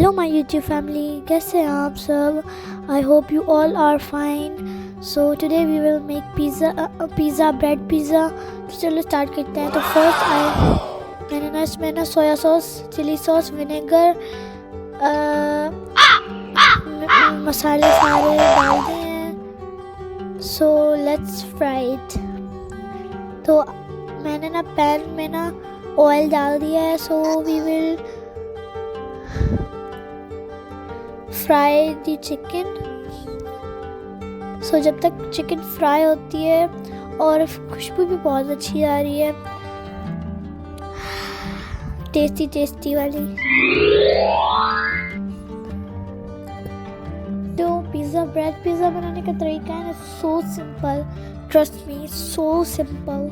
Hello my YouTube family, कैसे हैं आप सब? I hope you all are fine. So today we will make pizza bread pizza. तो चलो स्टार्ट करते हैं. तो फर्स्ट मैंने इसमें ना soya sauce, chilli sauce, vinegar, मसाले सारे डाल दिए हैं. So let's fry it. तो मैंने ना पैन में ना ऑयल डाल दिया है. So we will fry the chicken. So जब तक चिकन फ्राई होती है और खुशबू भी बहुत अच्छी आ रही है, टेस्टी टेस्टी वाली. तो पिज़्ज़ा ब्रेड पिज़्ज़ा बनाने का तरीका है ना so simple. Trust me, so simple.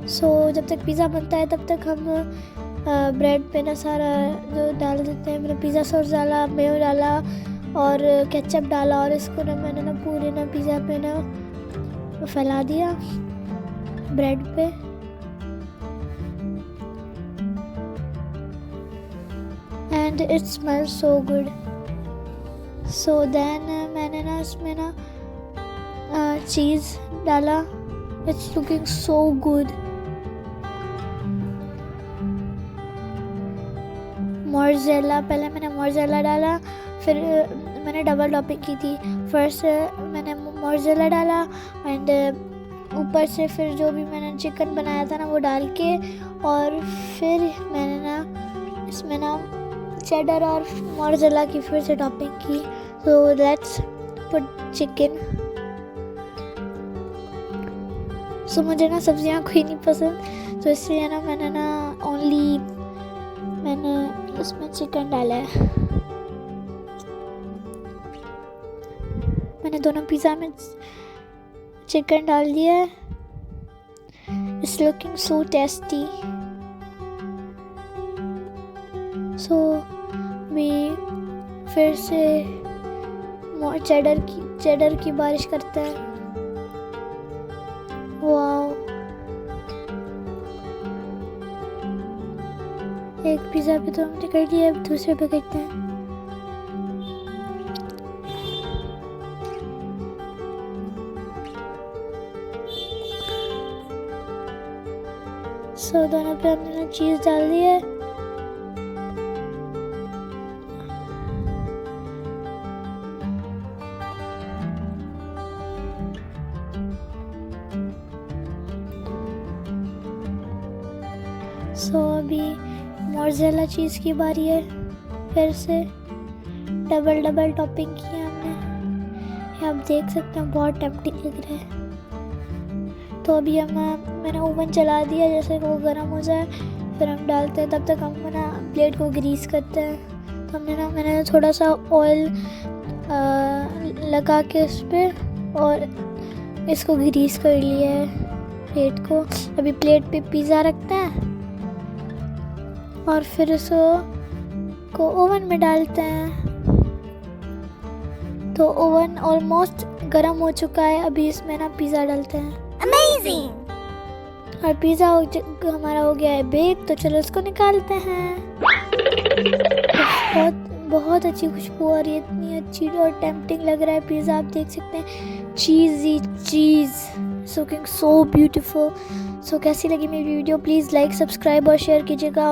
So जब तक पिज़्ज़ा बनता है तब तक हम ब्रेड पे ना सारा जो डाल देते हैं. मैंने पिज़्ज़ा सॉस डाला, मेयो डाला और केचप डाला और इसको ना मैंने ना पूरे ना पिज़्ज़ा पे ना फैला दिया ब्रेड पे. And it smell so good. So then मैंने ना इसमें ना चीज़ डाला. It's looking so good. Mozzarella, पहले मैंने मोज़रेला डाला, फिर मैंने डबल टॉपिंग की थी. फर्स्ट मैंने मोज़रेला डाला एंड ऊपर से फिर जो भी मैंने चिकन बनाया था ना वो डाल के, और फिर मैंने ना इसमें ना चेडर और मोज़रेला की फिर से टॉपिंग की. So let's put chicken. So मुझे ना सब्जियाँ कोई नहीं पसंद, तो इसलिए ना मैंने इसमें चिकन डाला है. मैंने दोनों पिज़्ज़ा में चिकन डाल दिया है. It's looking so tasty. So भी फिर से चेडर की बारिश करते हैं. वाओ, एक पिज़्ज़ा पे तो हमने कर दिया, अब दूसरे पे करते हैं. सो दोनों पे हमने चीज़ डाल दी है. सो अभी मोज़रेला चीज़ की बारी है. फिर से डबल टॉपिंग की हमने. ये आप देख सकते हैं, बहुत टेम्पटिंग लग रहा है. तो अभी मैंने ओवन चला दिया, जैसे वो गर्म हो जाए फिर हम डालते हैं. तब तक हम ना प्लेट को ग्रीस करते हैं. तो मैंने थोड़ा सा ऑयल लगा के उस पर और इसको ग्रीस कर लिया है प्लेट को. अभी प्लेट पे पिज़्ज़ा रखते हैं और फिर इसको ओवन में डालते हैं. तो ओवन ऑलमोस्ट गर्म हो चुका है. अभी इसमें ना पिज़्ज़ा डालते हैं. Amazing! और पिज़्ज़ा हमारा हो गया है बेक. तो चलो इसको निकालते हैं. बहुत अच्छी खुशबू आ रही है, इतनी अच्छी और टेम्पटिंग लग रहा है पिज़्ज़ा. आप देख सकते हैं, चीज़ी चीज़, लुकिंग सो ब्यूटीफुल. सो कैसी लगी मेरी वीडियो? प्लीज़ लाइक, सब्सक्राइब और शेयर कीजिएगा.